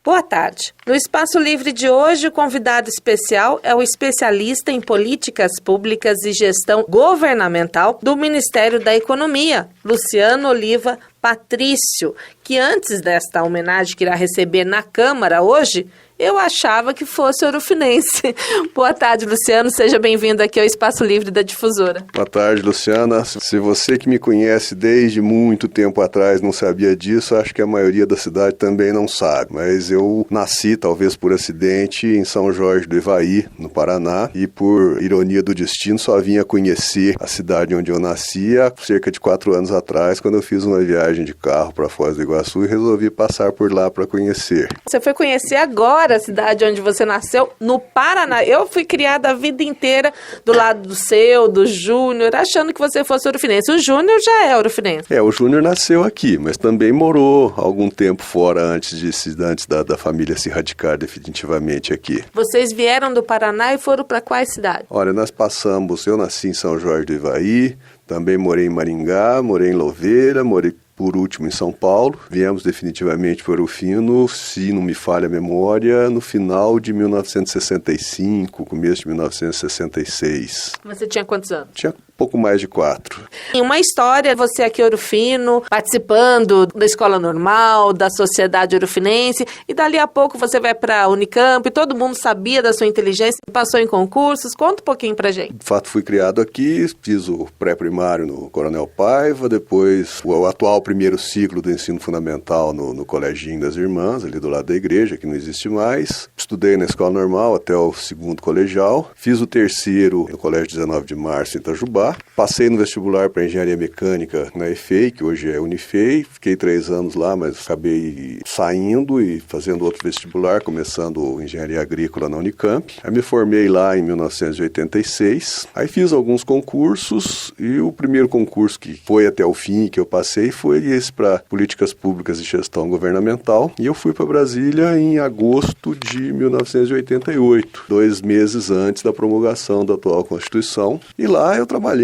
Boa tarde. No Espaço Livre de hoje, o convidado especial é o especialista em políticas públicas e gestão governamental do Ministério da Economia, Luciano Oliva Patrício, que antes desta homenagem que irá receber na Câmara hoje, eu achava que fosse ourofinense. Boa tarde, Luciano. Seja bem-vindo aqui ao Espaço Livre da Difusora. Boa tarde, Luciana. Se você que me conhece desde muito tempo atrás não sabia disso, acho que a maioria da cidade também não sabe. Mas eu nasci, talvez por acidente, em São Jorge do Ivaí, no Paraná, e por ironia do destino só vim a conhecer a cidade onde eu nasci há cerca de 4 anos atrás, quando eu fiz uma viagem de carro para Foz do Iguaçu e resolvi passar por lá para conhecer. Você foi conhecer agora a cidade onde você nasceu, no Paraná. Eu fui criada a vida inteira do lado do seu, do Júnior, achando que você fosse ourofinense. O Júnior já é ourofinense. O Júnior nasceu aqui, mas também morou algum tempo fora antes da família se radicar definitivamente aqui. Vocês vieram do Paraná e foram para quais cidades? Olha, eu nasci em São Jorge do Ivaí, também morei em Maringá, morei em Louveira, morei por último em São Paulo. Viemos definitivamente para Ouro Fino, se não me falha a memória, no final de 1965, começo de 1966. Você tinha quantos anos? Tinha pouco mais de 4. Uma história, você aqui em Ouro Fino, participando da escola normal, da sociedade ourofinense, e dali a pouco você vai para a Unicamp, e todo mundo sabia da sua inteligência, passou em concursos. Conta um pouquinho pra gente. De fato, fui criado aqui, fiz o pré-primário no Coronel Paiva, depois o atual primeiro ciclo do ensino fundamental no Coleginho das Irmãs, ali do lado da igreja, que não existe mais. Estudei na escola normal até o 2º colegial, fiz o 3º no Colégio 19 de Março, em Itajubá. Passei no vestibular para engenharia mecânica na EFEI, que hoje é Unifei. Fiquei 3 anos lá, mas acabei saindo e fazendo outro vestibular, começando engenharia agrícola na Unicamp. Aí me formei lá em 1986. Aí fiz alguns concursos e o primeiro concurso que foi até o fim, que eu passei, foi esse para políticas públicas e gestão governamental. E eu fui para Brasília em agosto de 1988, 2 meses antes da promulgação da atual Constituição. E lá eu trabalhei,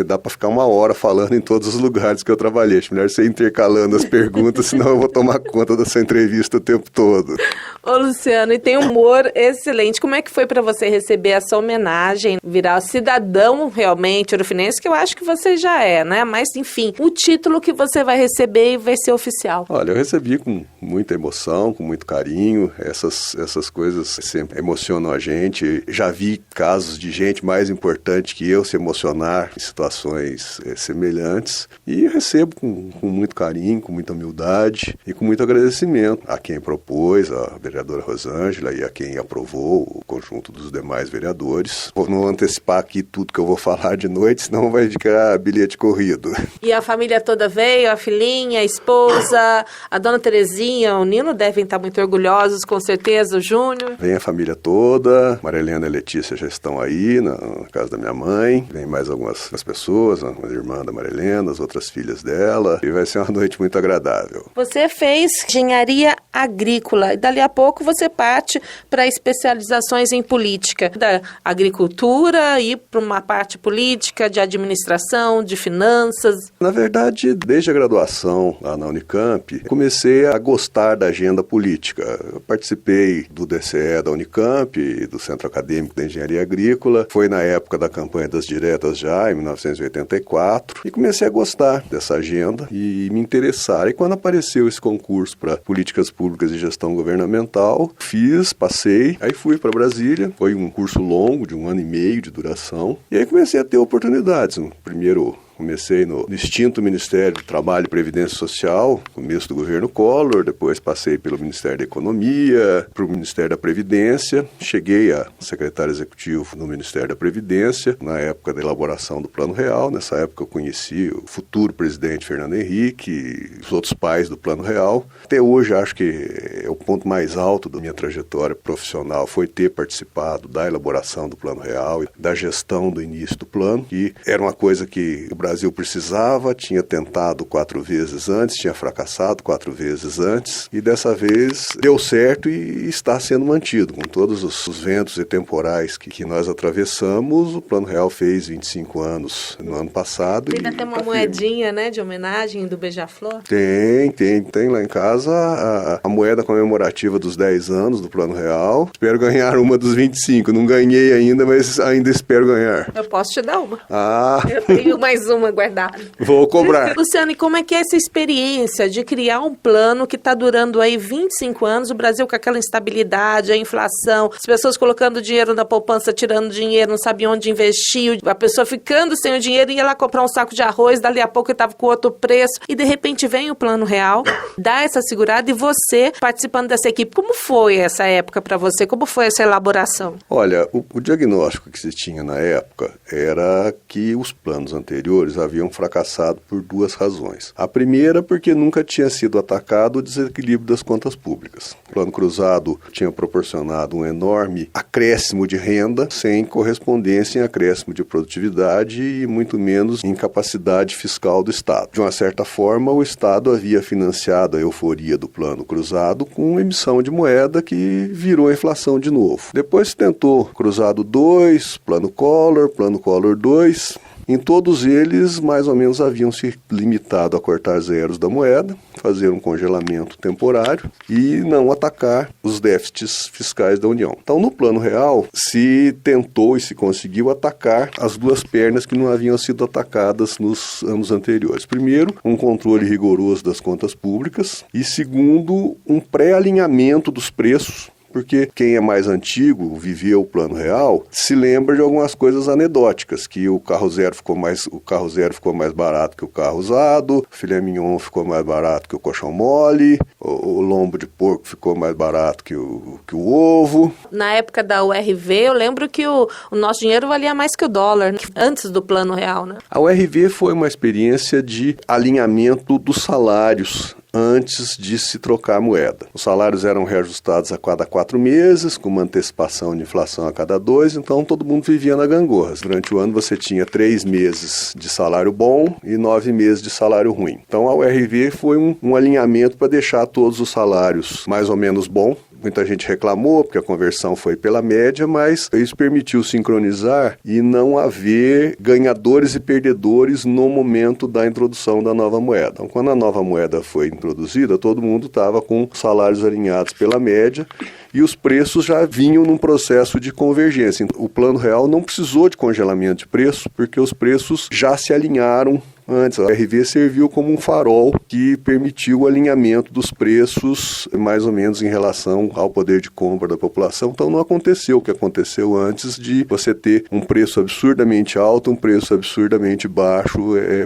dá para ficar 1 hora falando em todos os lugares que eu trabalhei. Acho melhor você intercalando as perguntas, senão eu vou tomar conta dessa entrevista o tempo todo. Ô, Luciano, e tem um humor excelente. Como é que foi para você receber essa homenagem, virar cidadão realmente ourofinense, que eu acho que você já é, né? Mas, enfim, o título que você vai receber e vai ser oficial. Olha, eu recebi com muita emoção, com muito carinho. Essas coisas sempre emocionam a gente. Já vi casos de gente mais importante que eu se emocionar em situações semelhantes. E recebo com muito carinho, com muita humildade e com muito agradecimento a quem propôs, a vereadora Rosângela, e a quem aprovou, o conjunto dos demais vereadores. Vou não antecipar aqui tudo que eu vou falar de noite, senão vai ficar bilhete corrido. E a família toda veio, a filhinha, a esposa, a dona Terezinha, o Nino devem estar muito orgulhosos, com certeza, o Júnior. Vem a família toda, Maria Helena e Letícia já estão aí na casa da minha mãe, vem mais algumas pessoas, uma irmã da Maria Helena, as outras filhas dela, e vai ser uma noite muito agradável. Você fez engenharia agrícola e dali a pouco você parte para especializações em política, da agricultura e para uma parte política, de administração, de finanças. Na verdade, desde a graduação lá na Unicamp, comecei a gostar da agenda política. Eu participei do DCE da Unicamp, do Centro Acadêmico da Engenharia Agrícola, foi na época da campanha das diretas já, em 1984, e comecei a gostar dessa agenda e me interessar. E quando apareceu esse concurso para políticas públicas e gestão governamental, fiz, passei, aí fui para Brasília, foi um curso longo, de 1 ano e meio de duração, e aí comecei a ter oportunidades. Primeiro, comecei no extinto Ministério do Trabalho e Previdência Social, começo do governo Collor, depois passei pelo Ministério da Economia, para o Ministério da Previdência, cheguei a secretário executivo no Ministério da Previdência, na época da elaboração do Plano Real. Nessa época eu conheci o futuro presidente Fernando Henrique, os outros pais do Plano Real. Até hoje acho que é o ponto mais alto da minha trajetória profissional, foi ter participado da elaboração do Plano Real e da gestão do início do plano, que era uma coisa que o Brasil Brasil precisava, tinha tentado 4 vezes antes, tinha fracassado 4 vezes antes, e dessa vez deu certo e está sendo mantido. Com todos os ventos e temporais que nós atravessamos, o Plano Real fez 25 anos no ano passado. Tem até uma moedinha, né, de homenagem do Beija-Flor? Tem lá em casa a moeda comemorativa dos 10 anos do Plano Real. Espero ganhar uma dos 25. Não ganhei ainda, mas ainda espero ganhar. Eu posso te dar uma. Ah! Eu tenho mais uma guardada. Vou cobrar. Luciano, e como é que é essa experiência de criar um plano que está durando aí 25 anos, o Brasil com aquela instabilidade, a inflação, as pessoas colocando dinheiro na poupança, tirando dinheiro, não sabiam onde investir, a pessoa ficando sem o dinheiro, ia lá comprar um saco de arroz, dali a pouco estava com outro preço, e de repente vem o Plano Real, dá essa segurada, e você participando dessa equipe. Como foi essa época para você? Como foi essa elaboração? Olha, o diagnóstico que se tinha na época era que os planos anteriores haviam fracassado por 2 razões. A primeira, porque nunca tinha sido atacado o desequilíbrio das contas públicas. O Plano Cruzado tinha proporcionado um enorme acréscimo de renda, sem correspondência em acréscimo de produtividade e muito menos em capacidade fiscal do Estado. De uma certa forma, o Estado havia financiado a euforia do Plano Cruzado com emissão de moeda que virou a inflação de novo. Depois se tentou Cruzado 2, Plano Collor 2. Em todos eles, mais ou menos, haviam se limitado a cortar zeros da moeda, fazer um congelamento temporário e não atacar os déficits fiscais da União. Então, no Plano Real, se tentou e se conseguiu atacar as 2 pernas que não haviam sido atacadas nos anos anteriores. Primeiro, um controle rigoroso das contas públicas e, segundo, um pré-alinhamento dos preços, porque quem é mais antigo, viveu o Plano Real, se lembra de algumas coisas anedóticas, que o carro zero ficou mais barato que o carro usado, o filé mignon ficou mais barato que o colchão mole, o lombo de porco ficou mais barato que o ovo. Na época da URV, eu lembro que o nosso dinheiro valia mais que o dólar, né? Antes do Plano Real, né? A URV foi uma experiência de alinhamento dos salários antes de se trocar a moeda. Os salários eram reajustados a cada 4 meses, com uma antecipação de inflação a cada 2, então todo mundo vivia na gangorra. Durante o ano você tinha 3 meses de salário bom e 9 meses de salário ruim. Então a URV foi um alinhamento para deixar todos os salários mais ou menos bom. Muita gente reclamou porque a conversão foi pela média, mas isso permitiu sincronizar e não haver ganhadores e perdedores no momento da introdução da nova moeda. Então, quando a nova moeda foi introduzida, todo mundo estava com salários alinhados pela média e os preços já vinham num processo de convergência. O Plano Real não precisou de congelamento de preço, porque os preços já se alinharam antes. A RV serviu como um farol que permitiu o alinhamento dos preços mais ou menos em relação ao poder de compra da população. Então não aconteceu o que aconteceu antes de você ter um preço absurdamente alto, um preço absurdamente baixo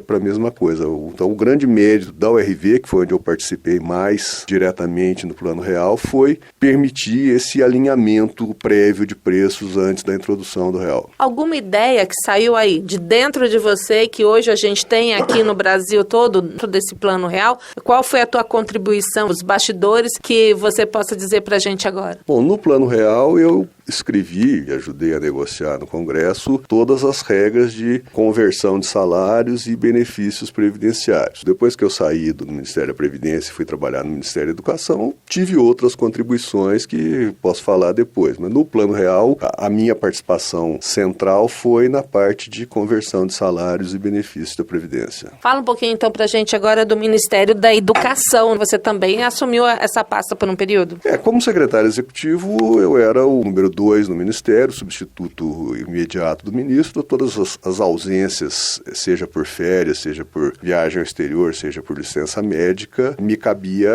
para a mesma coisa. Então o grande mérito da URV, que foi onde eu participei mais diretamente no Plano Real, foi permitir esse alinhamento prévio de preços antes da introdução do real. Alguma ideia que saiu aí de dentro de você que hoje a gente tem aqui no Brasil todo, dentro desse Plano Real? Qual foi a tua contribuição, os bastidores, que você possa dizer pra gente agora? Bom, no Plano Real eu escrevi e ajudei a negociar no Congresso todas as regras de conversão de salários e benefícios previdenciários. Depois que eu saí do Ministério da Previdência e fui trabalhar no Ministério da Educação, tive outras contribuições que posso falar depois. Mas no Plano Real, a minha participação central foi na parte de conversão de salários e benefícios da Previdência. Fala um pouquinho então pra gente agora do Ministério da Educação. Você também assumiu essa pasta por um período? Como secretário executivo, eu era o número 2 no Ministério, substituto imediato do ministro. Todas as ausências, seja por férias, seja por viagem ao exterior, seja por licença médica, me cabia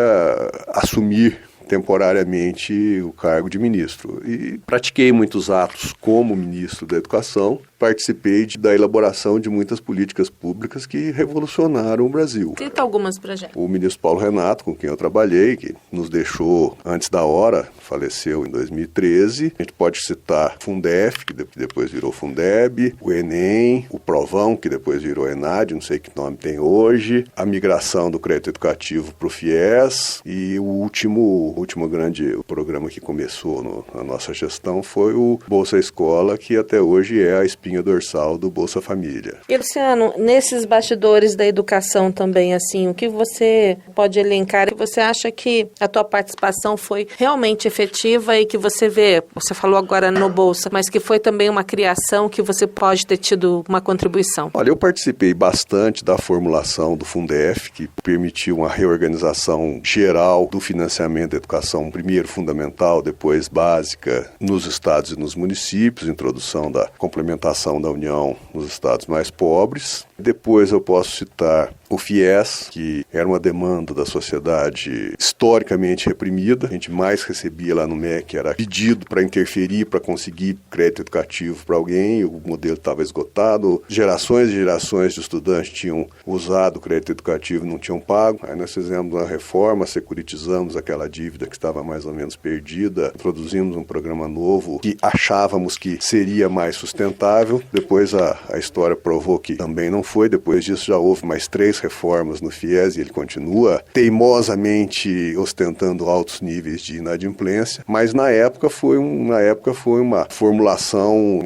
assumir temporariamente o cargo de ministro. E pratiquei muitos atos como ministro da Educação, participei da elaboração de muitas políticas públicas que revolucionaram o Brasil. Cita algumas pra gente. O ministro Paulo Renato, com quem eu trabalhei, que nos deixou antes da hora, faleceu em 2013. A gente pode citar Fundef, que depois virou Fundeb, o Enem, o Provão, que depois virou Enad, não sei que nome tem hoje, a migração do crédito educativo para o FIES e o último grande programa que começou na nossa gestão foi o Bolsa Escola, que até hoje é a espinha espinha dorsal do Bolsa Família. E, Luciano, nesses bastidores da educação também, assim, o que você pode elencar? Você acha que a tua participação foi realmente efetiva e que você falou agora no Bolsa, mas que foi também uma criação que você pode ter tido uma contribuição? Olha, eu participei bastante da formulação do Fundef, que permitiu uma reorganização geral do financiamento da educação, primeiro fundamental, depois básica, nos estados e nos municípios, introdução da complementação da União nos estados mais pobres. Depois eu posso citar o FIES, que era uma demanda da sociedade historicamente reprimida. A gente mais recebia lá no MEC, era pedido para interferir, para conseguir crédito educativo para alguém, o modelo estava esgotado. Gerações e gerações de estudantes tinham usado o crédito educativo e não tinham pago. Aí nós fizemos uma reforma, securitizamos aquela dívida que estava mais ou menos perdida, introduzimos um programa novo que achávamos que seria mais sustentável. Depois a história provou que também não foi. Depois disso já houve mais 3 reformas no FIES e ele continua teimosamente ostentando altos níveis de inadimplência, mas na época foi uma formulação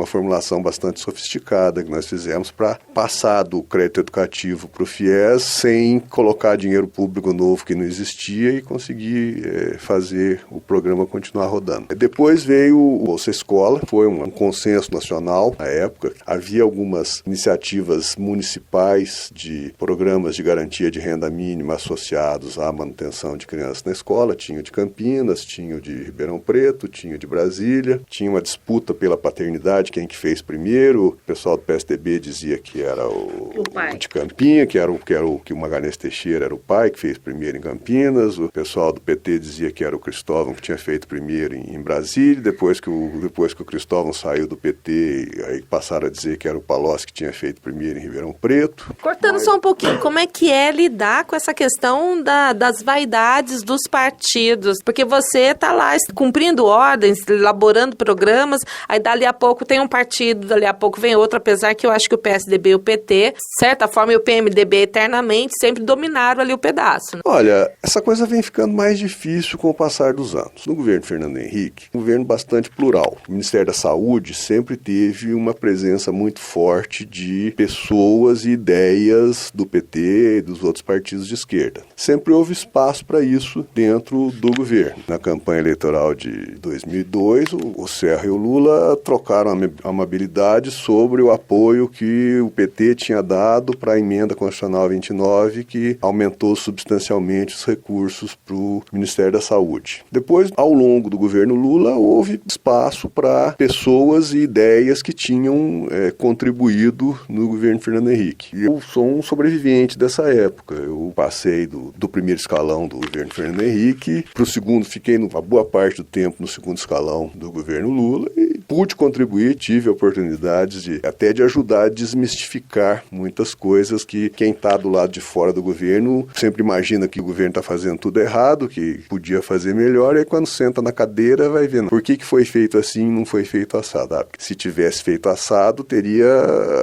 bastante sofisticada que nós fizemos para passar do crédito educativo para o FIES sem colocar dinheiro público novo que não existia e conseguir fazer o programa continuar rodando. Depois veio o Bolsa Escola, foi um consenso nacional na época, havia algumas iniciativas municipais de programas de garantia de renda mínima associados à manutenção de crianças na escola, tinha o de Campinas, tinha o de Ribeirão Preto, tinha o de Brasília, tinha uma disputa pela paternidade, quem que fez primeiro, o pessoal do PSDB dizia que era o de Campinas, que o Magalhães Teixeira era o pai que fez primeiro em Campinas, o pessoal do PT dizia que era o Cristóvão que tinha feito primeiro em Brasília, depois que o Cristóvão saiu do PT, aí passaram a dizer que era o Palocci que tinha feito primeiro em Ribeirão Preto. Cortando só um pouquinho, como é que é lidar com essa questão das vaidades dos partidos? Porque você está lá cumprindo ordens, elaborando programas, aí dali a pouco tem um partido, dali a pouco vem outro, apesar que eu acho que o PSDB e o PT, de certa forma, e o PMDB eternamente, sempre dominaram ali o pedaço. Né? Olha, essa coisa vem ficando mais difícil com o passar dos anos. No governo Fernando Henrique, um governo bastante plural. O Ministério da Saúde sempre teve uma presença muito forte de pessoas e ideias do PT e dos outros partidos de esquerda. Sempre houve espaço para isso dentro do governo. Na campanha eleitoral de 2002, o Serra e o Lula trocaram amabilidade sobre o apoio que o PT tinha dado para a emenda constitucional 29, que aumentou substancialmente os recursos para o Ministério da Saúde. Depois, ao longo do governo Lula, houve espaço para pessoas e ideias que tinham contribuído no governo Fernando Henrique. E eu sou um sobrevivente dessa época. Eu passei do primeiro escalão do governo Fernando Henrique para o segundo, fiquei uma boa parte do tempo no segundo escalão do governo Lula e pude contribuir, tive oportunidades de ajudar a desmistificar muitas coisas que quem está do lado de fora do governo sempre imagina que o governo está fazendo tudo errado, que podia fazer melhor, e aí quando senta na cadeira vai vendo por que foi feito assim, não foi feito assado. Se tivesse feito assado, teria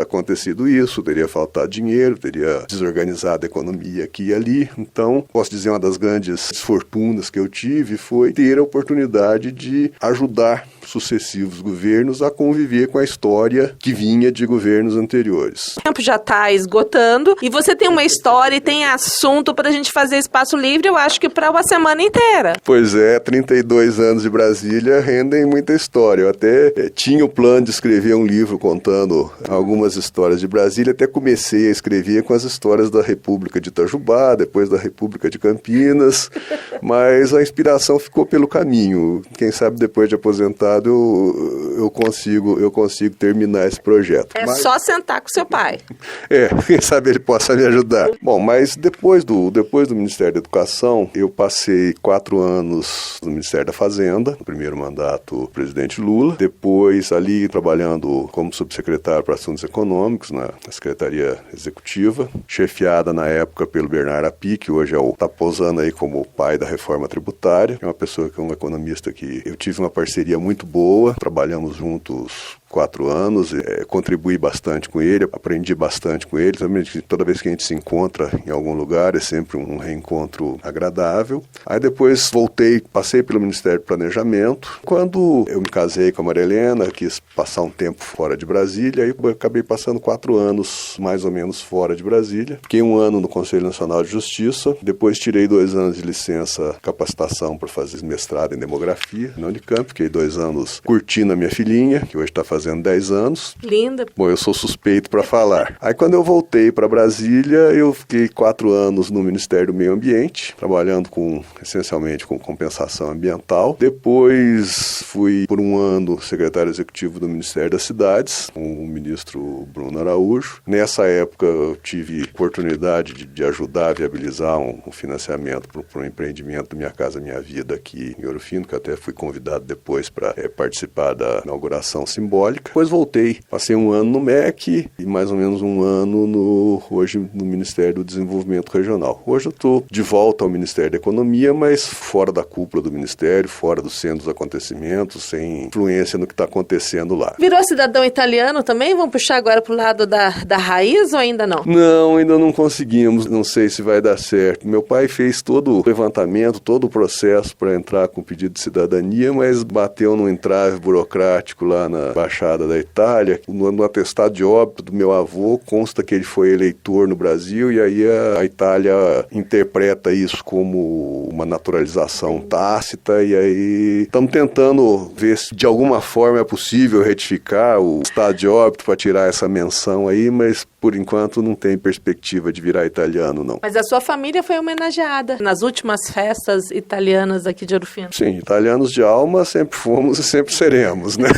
acontecido isso, teria faltado dinheiro, teria desorganizado a economia aqui e ali. Então, posso dizer, uma das grandes fortunas que eu tive foi ter a oportunidade de ajudar sucessivos governos a conviver com a história que vinha de governos anteriores. O tempo já está esgotando e você tem uma história e tem assunto para a gente fazer espaço livre, eu acho que para uma semana inteira. Pois é, 32 anos de Brasília rendem muita história. Eu até tinha o plano de escrever um livro contando algumas histórias de Brasília, até comecei a escrever com as histórias da República de Itajubá, depois da República de Campinas, mas a inspiração ficou pelo caminho. Quem sabe depois de aposentado eu consigo terminar esse projeto. Só sentar com seu pai. Quem sabe ele possa me ajudar. Bom, mas depois do Ministério da Educação, eu passei 4 anos no Ministério da Fazenda, no primeiro mandato do presidente Lula, depois ali trabalhando como subsecretário para Assuntos Econômicos na Secretaria Executiva, chefiada na época pelo Bernardo Api, que hoje está posando aí como o pai da reforma tributária, é uma pessoa que é um economista que eu tive uma parceria muito boa, trabalhamos juntos 4 anos, contribuí bastante com ele, aprendi bastante com ele. Também, toda vez que a gente se encontra em algum lugar, é sempre um reencontro agradável. Aí depois voltei, passei pelo Ministério do Planejamento. Quando eu me casei com a Maria Helena, quis passar um tempo fora de Brasília, aí eu acabei passando 4 anos, mais ou menos, fora de Brasília. Fiquei 1 ano no Conselho Nacional de Justiça, depois tirei 2 anos de licença, capacitação para fazer mestrado em Demografia na Unicamp. Fiquei 2 anos curtindo a minha filhinha, que hoje está fazendo 10 anos. Linda. Bom, eu sou suspeito para falar. Aí quando eu voltei para Brasília, eu fiquei 4 anos no Ministério do Meio Ambiente, trabalhando essencialmente com compensação ambiental. Depois fui por 1 ano secretário executivo do Ministério das Cidades, com o ministro Bruno Araújo. Nessa época eu tive oportunidade de ajudar a viabilizar um financiamento para um empreendimento Minha Casa Minha Vida aqui em Ouro Fino, que até fui convidado depois para participar da inauguração simbólica. Depois voltei, passei 1 ano no MEC e mais ou menos 1 ano hoje no Ministério do Desenvolvimento Regional. Hoje eu estou de volta ao Ministério da Economia, mas fora da cúpula do Ministério, fora do centro dos acontecimentos, sem influência no que está acontecendo lá. Virou cidadão italiano também? Vamos puxar agora para o lado da raiz ou ainda não? Não, ainda não conseguimos, não sei se vai dar certo. Meu pai fez todo o levantamento, todo o processo para entrar com pedido de cidadania, mas bateu num entrave burocrático lá na Embaixada da Itália. No atestado de óbito do meu avô consta que ele foi eleitor no Brasil e aí a Itália interpreta isso como uma naturalização tácita e aí estamos tentando ver se de alguma forma é possível retificar o estado de óbito para tirar essa menção aí, mas por enquanto não tem perspectiva de virar italiano, não. Mas a sua família foi homenageada nas últimas festas italianas aqui de Ouro Fino. Sim, italianos de alma sempre fomos e sempre seremos, né?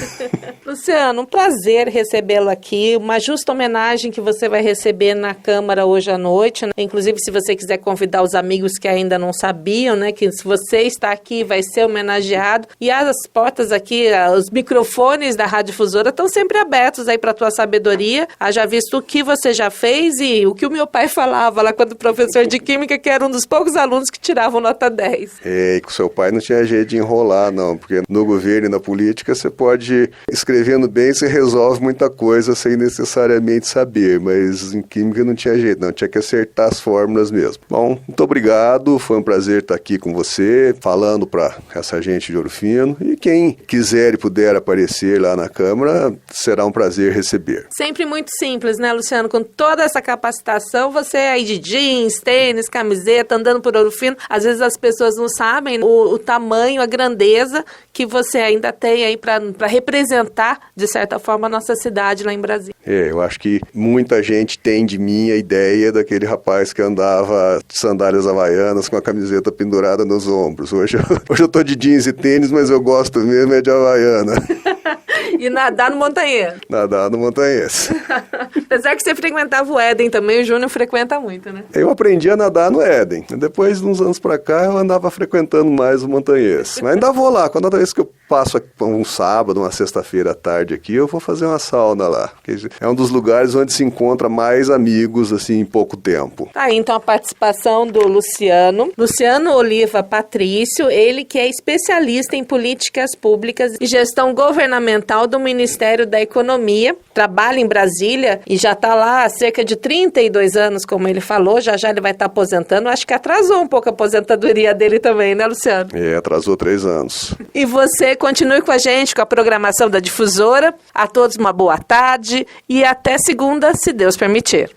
Luciano, um prazer recebê-lo aqui, uma justa homenagem que você vai receber na Câmara hoje à noite, né? Inclusive se você quiser convidar os amigos que ainda não sabiam, né, que se você está aqui vai ser homenageado e as portas aqui, os microfones da Rádio Difusora estão sempre abertos aí para a tua sabedoria, haja visto o que você já fez e o que o meu pai falava lá quando professor de Química, que era um dos poucos alunos que tiravam nota 10. E com seu pai não tinha jeito de enrolar, não, porque no governo e na política você pode, escrevendo bem, você resolve muita coisa sem necessariamente saber, mas em Química não tinha jeito, não, tinha que acertar as fórmulas mesmo. Bom, muito obrigado, foi um prazer estar aqui com você, falando para essa gente de Ouro Fino, e quem quiser e puder aparecer lá na Câmara, será um prazer receber. Sempre muito simples, né, Luciano? Com toda essa capacitação, você aí de jeans, tênis, camiseta, andando por Ouro Fino, às vezes as pessoas não sabem o tamanho, a grandeza que você ainda tem aí para representar, de certa forma, a nossa cidade lá em Brasília. Eu acho que muita gente tem de mim a ideia daquele rapaz que andava de sandálias havaianas com a camiseta pendurada nos ombros. Hoje eu tô de jeans e tênis, mas eu gosto mesmo é de havaiana. E nadar no Montanhês. Nadar no Montanhês. Apesar que você frequentava o Éden também, o Júnior frequenta muito, né? Eu aprendi a nadar no Éden. Depois, de uns anos pra cá, eu andava frequentando mais o Montanhês. Mas ainda vou lá. Quando vez que eu passo um sábado, uma sexta-feira à tarde aqui, eu vou fazer uma sauna lá. É um dos lugares onde se encontra mais amigos, assim, em pouco tempo. Tá aí, então, a participação do Luciano Oliva Patrício, ele que é especialista em políticas públicas e gestão governamental do Ministério da Economia, trabalha em Brasília e já está lá há cerca de 32 anos, como ele falou, já ele vai estar aposentando. Acho que atrasou um pouco a aposentadoria dele também, né, Luciano? Atrasou 3 anos. E você continue com a gente, com a programação da Difusora. A todos uma boa tarde e até segunda, se Deus permitir.